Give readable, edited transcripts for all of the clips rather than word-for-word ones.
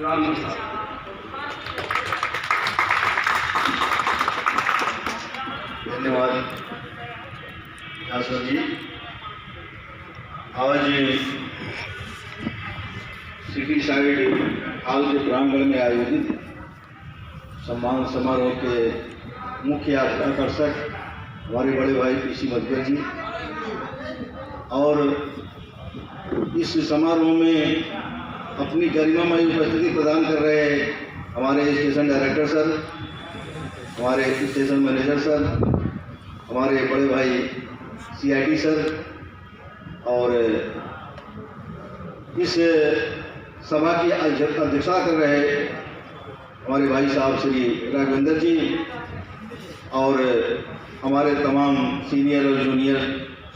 धन्यवाद यासर जी। आज city side हाल के प्रांगण में आयोजित सम्मान समारोह के मुख्य आकर्षक हमारे बड़े भाई पीसी मधुकर जी, और इस समारोह में अपनी गरिमामयी उपस्थिति प्रदान कर रहे हमारे स्टेशन डायरेक्टर सर, हमारे स्टेशन मैनेजर सर, हमारे बड़े भाई सीआईडी सर, और इस सभा की अध्यक्षता कर रहे हमारे भाई साहब श्री राघवेंद्र जी, और हमारे तमाम सीनियर और जूनियर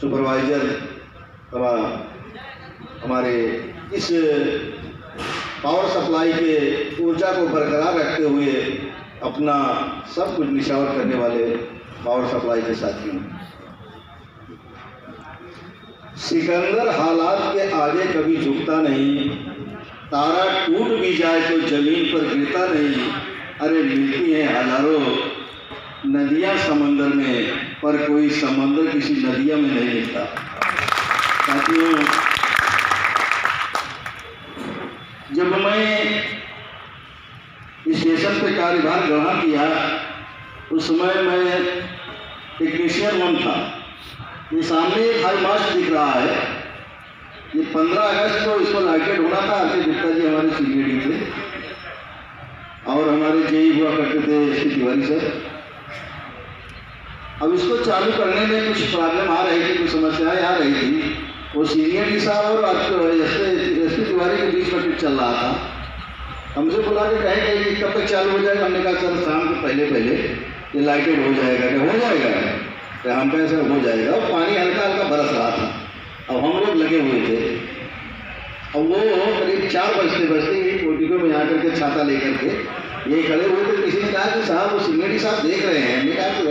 सुपरवाइजर तथा हमारे इस पावर सप्लाई के ऊर्जा को बरकरार रखते हुए अपना सब कुछ निछावर करने वाले पावर सप्लाई के साथियों। सिकंदर हालात के आगे कभी झुकता नहीं, तारा टूट भी जाए तो जमीन पर गिरता नहीं। अरे मिलती हैं हजारों नदियां समंदर में, पर कोई समंदर किसी नदिया में नहीं मिलता। साथियों, जब मैं स्टेशन पे कार्यभार ग्रहण किया उस समय मैं टेक्नीशियन 1 था। ये सामने एक हाई मास्ट दिख रहा है, ये 15 अगस्त को इसको लाइटेड होना था। आरके गुप्ता जी हमारे सीनियर थे और हमारे जेई हुआ करते थे एसपी तिवारी सर। अब इसको चालू करने में कुछ प्रॉब्लम आ रही थी, कुछ समस्याएं आ रही थी। वो सीनियर डी साहब और एसपी तिवारी के बीच में कुछ चल रहा था। हमसे बुला के कहे कि कब तक चालू हो जाएगा। हमने कहा सर शाम को पहले ये लाइटेड हो जाएगा। क्या हो जाएगा? क्या हम कैसे हो जाएगा? और पानी हल्का हल्का बरस रहा था। अब हम लोग लगे हुए थे। अब वो करीब 4 बजते पोर्टिको में आकर के छाता लेकर के ये खड़े हुए थे। किसी ने कहा कि साहब वो सीनियर साहब देख रहे हैं। हमने कहा कि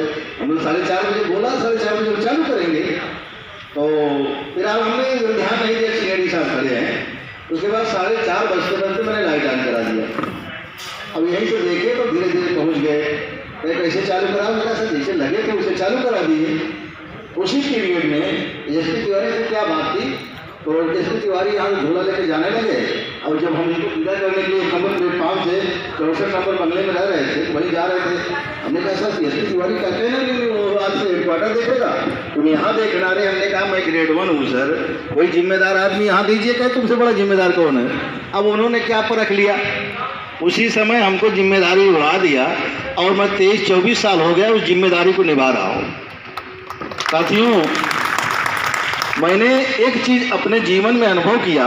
हमने 4:30 बजे बोला, 4:30 बजे चालू करेंगे। तो फिर अब हमने ध्यान नहीं दिया, सीनियर साहब खड़े हैं। उसके बाद 4:30 बजते मैंने लाइट ऑन करा दिया। अब यहीं से देखे तो धीरे धीरे पहुँच गए। कैसे चालू करा? मेरा सर जैसे लगे थे उसे चालू करा दिए। उसी पीरियड में एसपी तिवारी से क्या बात थी, तो एसपी तिवारी यहाँ झोला लेके जाने लगे। और जब हम इनको विदा करने के लिए नंबर प्लेटफॉर्म से 64 नंबर बंगले में रह रहे थे, वहीं जा रहे थे। हमने कहा सर एसपी तिवारी कहते हैं ना कि वो आज से हेडक्वार्टर देखेगा, तुम यहाँ देखना। रहे हमने कहा मैं ग्रेड 1 हूँ सर, कोई जिम्मेदार आदमी यहाँ दीजिए। कहे तुमसे बड़ा जिम्मेदार कौन है? अब उन्होंने क्या परख लिया, उसी समय हमको जिम्मेदारी उड़ा दिया और मैं 23-24 साल हो गया उस जिम्मेदारी को निभा रहा हूँ। साथियों, मैंने एक चीज़ अपने जीवन में अनुभव किया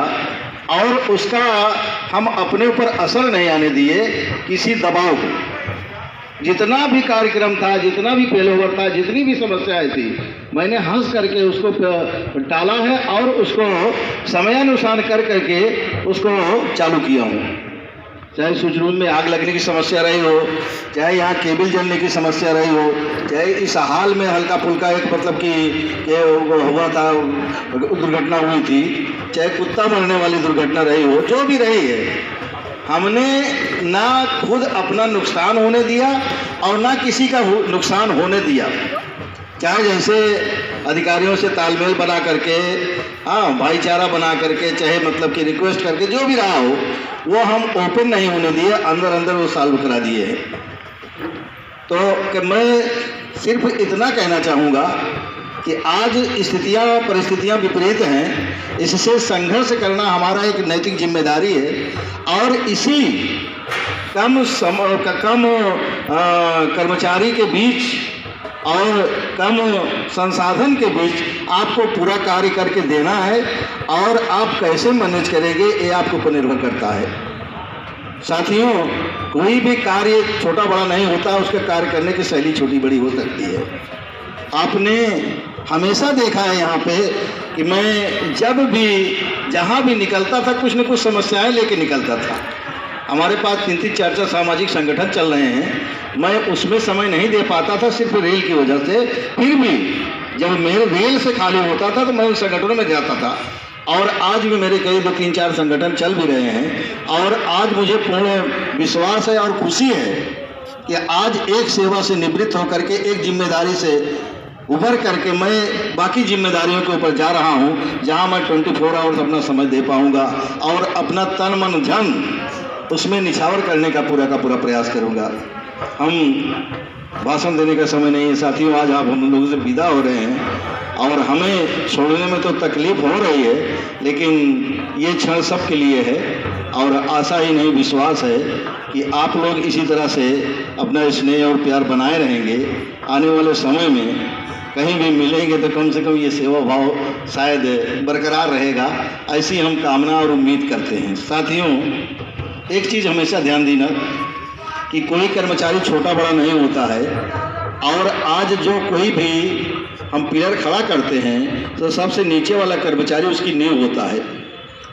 और उसका हम अपने ऊपर असर नहीं आने दिए, किसी दबाव को। जितना भी कार्यक्रम था, जितना भी फेलोवर था, जितनी भी समस्याएं थी, मैंने हंस करके उसको टाला है और उसको समयानुसार कर करके उसको चालू किया हूँ। चाहे स्विच रूम में आग लगने की समस्या रही हो, चाहे यहाँ केबल जलने की समस्या रही हो, चाहे इस हाल में हल्का फुल्का एक मतलब कि हुआ था, दुर्घटना हुई थी, चाहे कुत्ता मरने वाली दुर्घटना रही हो, जो भी रही है, हमने ना खुद अपना नुकसान होने दिया और ना किसी का नुकसान होने दिया। चाहे जैसे अधिकारियों से तालमेल बना करके, भाईचारा बना करके, चाहे मतलब कि रिक्वेस्ट करके, जो भी रहा हो, वो हम ओपन नहीं होने दिए, अंदर अंदर वो सॉल्व करा दिए हैं। तो कि मैं सिर्फ इतना कहना चाहूँगा कि आज परिस्थितियाँ विपरीत हैं, इससे संघर्ष करना हमारा एक नैतिक जिम्मेदारी है। और इसी कम कर्मचारी के बीच और कम संसाधन के बीच आपको पूरा कार्य करके देना है, और आप कैसे मैनेज करेंगे ये आपके ऊपर निर्भर करता है। साथियों, कोई भी कार्य छोटा बड़ा नहीं होता, उसके कार्य करने की शैली छोटी बड़ी हो सकती है। आपने हमेशा देखा है यहाँ पे कि मैं जब भी जहाँ भी निकलता था कुछ न कुछ समस्याएं लेके निकलता था। हमारे पास 3-3, 4-4 सामाजिक संगठन चल रहे हैं, मैं उसमें समय नहीं दे पाता था सिर्फ रेल की वजह से। फिर भी जब मेरे रेल से खाली होता था तो मैं उन संगठनों में जाता था। और आज भी मेरे कई 2-3-4 संगठन चल भी रहे हैं। और आज मुझे पूर्ण विश्वास है और खुशी है कि आज एक सेवा से निवृत्त होकर के एक जिम्मेदारी से उभर करके मैं बाकी जिम्मेदारियों के ऊपर जा रहा हूं, जहां मैं 24 आवर्स अपना समय दे पाऊंगा और अपना तन मन धन उसमें निछावर करने का पूरा प्रयास करूंगा। हम भाषण देने का समय नहीं है साथियों, आज आप हम लोगों से विदा हो रहे हैं और हमें छोड़ने में तो तकलीफ हो रही है, लेकिन ये क्षण सबके लिए है और आशा ही नहीं विश्वास है कि आप लोग इसी तरह से अपना स्नेह और प्यार बनाए रहेंगे। आने वाले समय में कहीं भी मिलेंगे तो कम से कम ये सेवा भाव शायद बरकरार रहेगा, ऐसी हम कामना और उम्मीद करते हैं। साथियों, एक चीज़ हमेशा ध्यान देना कि कोई कर्मचारी छोटा बड़ा नहीं होता है और आज जो कोई भी हम पिलर खड़ा करते हैं तो सबसे नीचे वाला कर्मचारी उसकी नींव होता है।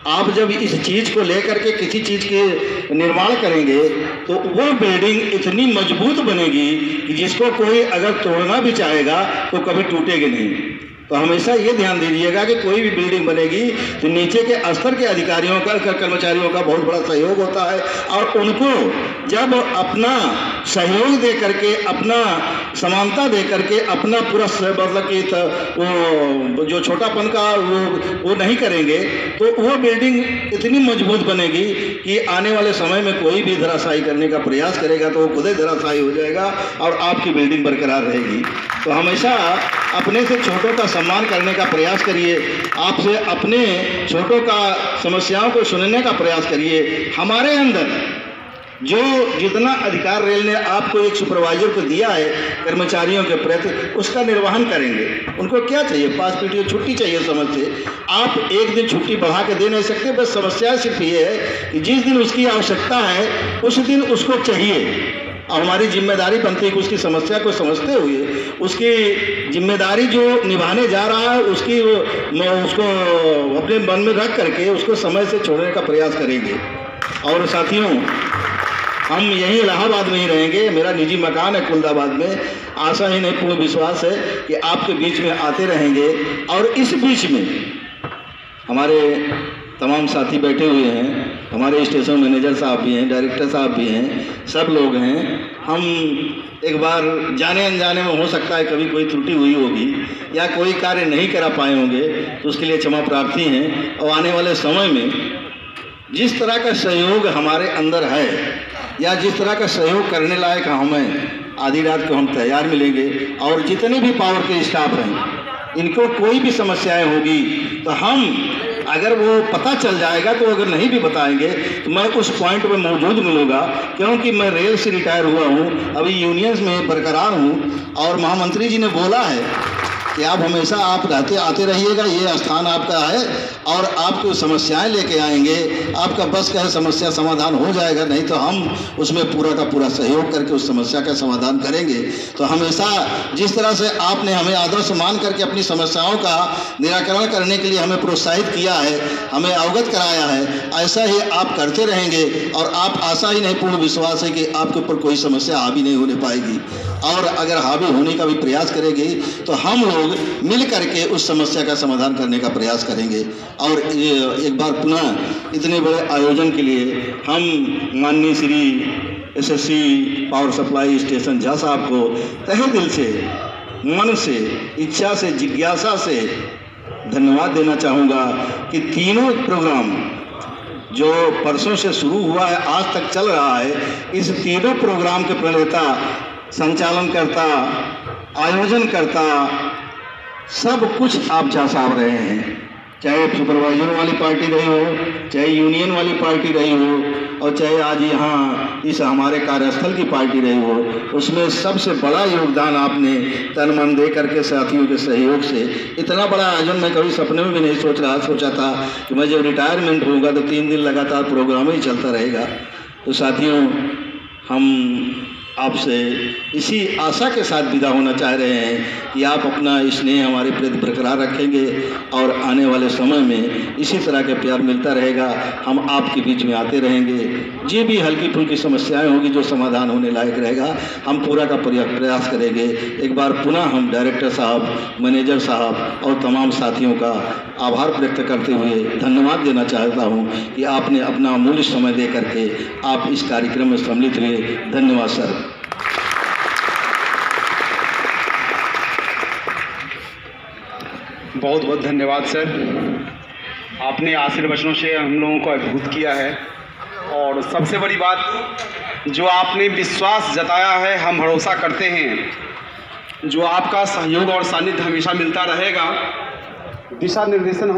आप जब इस चीज़ को लेकर के किसी चीज़ के निर्माण करेंगे तो वो बिल्डिंग इतनी मजबूत बनेगी कि जिसको कोई अगर तोड़ना भी चाहेगा तो कभी टूटेगी नहीं। तो हमेशा ये ध्यान दीजिएगा कि कोई भी बिल्डिंग बनेगी तो नीचे के स्तर के अधिकारियों का कर्मचारियों का बहुत बड़ा सहयोग होता है और उनको जब अपना सहयोग दे करके, अपना समानता दे करके, अपना पूरा मतलब कि वो जो छोटापन का वो नहीं करेंगे तो वो बिल्डिंग इतनी मजबूत बनेगी कि आने वाले समय में कोई भी धराशायी करने का प्रयास करेगा तो वो खुद ही धराशायी हो जाएगा और आपकी बिल्डिंग बरकरार रहेगी। तो हमेशा अपने से छोटों का सम्मान करने का प्रयास करिए, आपसे अपने छोटों का समस्याओं को सुनने का प्रयास करिए। हमारे अंदर जो जितना अधिकार रेल ने आपको एक सुपरवाइजर को दिया है कर्मचारियों के प्रति, उसका निर्वहन करेंगे। उनको क्या चाहिए? 5 पीटीओ छुट्टी चाहिए समझ से। आप एक दिन छुट्टी बढ़ा के दे नहीं सकते। बस समस्या सिर्फ ये है कि जिस दिन उसकी आवश्यकता है उस दिन उसको चाहिए और हमारी जिम्मेदारी बनती है कि उसकी समस्या को समझते हुए उसकी जिम्मेदारी जो निभाने जा रहा है उसको अपने मन में रख करके उसको समय से छोड़ने का प्रयास करेंगे। और साथियों, हम यहीं इलाहाबाद में ही रहेंगे। मेरा निजी मकान है कुल्दाबाद में। आशा ही नहीं पूर्ण विश्वास है कि आपके बीच में आते रहेंगे। और इस बीच में हमारे तमाम साथी बैठे हुए हैं, हमारे स्टेशन मैनेजर साहब भी हैं, डायरेक्टर साहब भी हैं, सब लोग हैं। हम एक बार जाने अनजाने में हो सकता है कभी कोई त्रुटि हुई होगी या कोई कार्य नहीं करा पाए होंगे, तो उसके लिए क्षमा प्रार्थी हैं। और आने वाले समय में जिस तरह का सहयोग हमारे अंदर है या जिस तरह का सहयोग करने लायक हमें आधी रात को हम तैयार मिलेंगे। और जितने भी पावर के स्टाफ हैं इनको कोई भी समस्याएं होगी तो हम अगर वो पता चल जाएगा तो अगर नहीं भी बताएंगे तो मैं उस पॉइंट पे मौजूद मिलूंगा, क्योंकि मैं रेल से रिटायर हुआ हूँ, अभी यूनियंस में बरकरार हूँ। और महामंत्री जी ने बोला है कि आप हमेशा आप आते रहिएगा, ये स्थान आपका है और आपको समस्याएं लेके आएंगे। आपका बस का समस्या समाधान हो जाएगा, नहीं तो हम उसमें पूरा का पूरा सहयोग करके उस समस्या का समाधान करेंगे। तो हमेशा जिस तरह से आपने हमें आदर्श मान करके अपनी समस्याओं का निराकरण करने के लिए हमें प्रोत्साहित किया है, हमें अवगत कराया है, ऐसा ही आप करते रहेंगे। और आप आशा ही नहीं पूर्ण विश्वास है कि आपके ऊपर कोई समस्या हावी नहीं होने पाएगी। और अगर हावी होने का भी प्रयास करेगी तो हम लोग मिल करके उस समस्या का समाधान करने का प्रयास करेंगे। और एक बार पुनः इतने बड़े आयोजन के लिए हम माननीय Shri SSC power supply station Jha साहब को तहे दिल से, मन से, इच्छा से, जिज्ञासा से धन्यवाद देना चाहूँगा कि तीनों प्रोग्राम जो परसों से शुरू हुआ है आज तक चल रहा है, इस तीनों प्रोग्राम के प्रणेता, संचालनकर्ता, आयोजनकर्ता, सब कुछ आप झा साहब रहे हैं। चाहे सुपरवाइजर वाली पार्टी रही हो, चाहे यूनियन वाली पार्टी रही हो और चाहे आज यहाँ इस हमारे कार्यस्थल की पार्टी रही हो, उसमें सबसे बड़ा योगदान आपने तन मन दे करके साथियों के सहयोग से इतना बड़ा आयोजन मैं कभी सपने में भी नहीं सोचा था कि मैं जब रिटायरमेंट होगा तो 3 दिन लगातार प्रोग्राम ही चलता रहेगा। तो साथियों, हम आपसे इसी आशा के साथ विदा होना चाह रहे हैं कि आप अपना स्नेह हमारे प्रति बरकरार रखेंगे और आने वाले समय में इसी तरह के प्यार मिलता रहेगा। हम आपके बीच में आते रहेंगे। जो भी हल्की फुल्की समस्याएं होगी जो समाधान होने लायक रहेगा हम पूरा का प्रयास करेंगे। एक बार पुनः हम डायरेक्टर साहब, मैनेजर साहब और तमाम साथियों का आभार व्यक्त करते हुए धन्यवाद देना चाहता हूं कि आपने अपना अमूल्य समय दे करके आप इस कार्यक्रम में सम्मिलित हुए। धन्यवाद सर। बहुत बहुत धन्यवाद सर। आपने आशीर्वचनों से हम लोगों को अभिभूत किया है और सबसे बड़ी बात जो आपने विश्वास जताया है, हम भरोसा करते हैं जो आपका सहयोग और सानिध्य हमेशा मिलता रहेगा। दिशा निर्देशन हम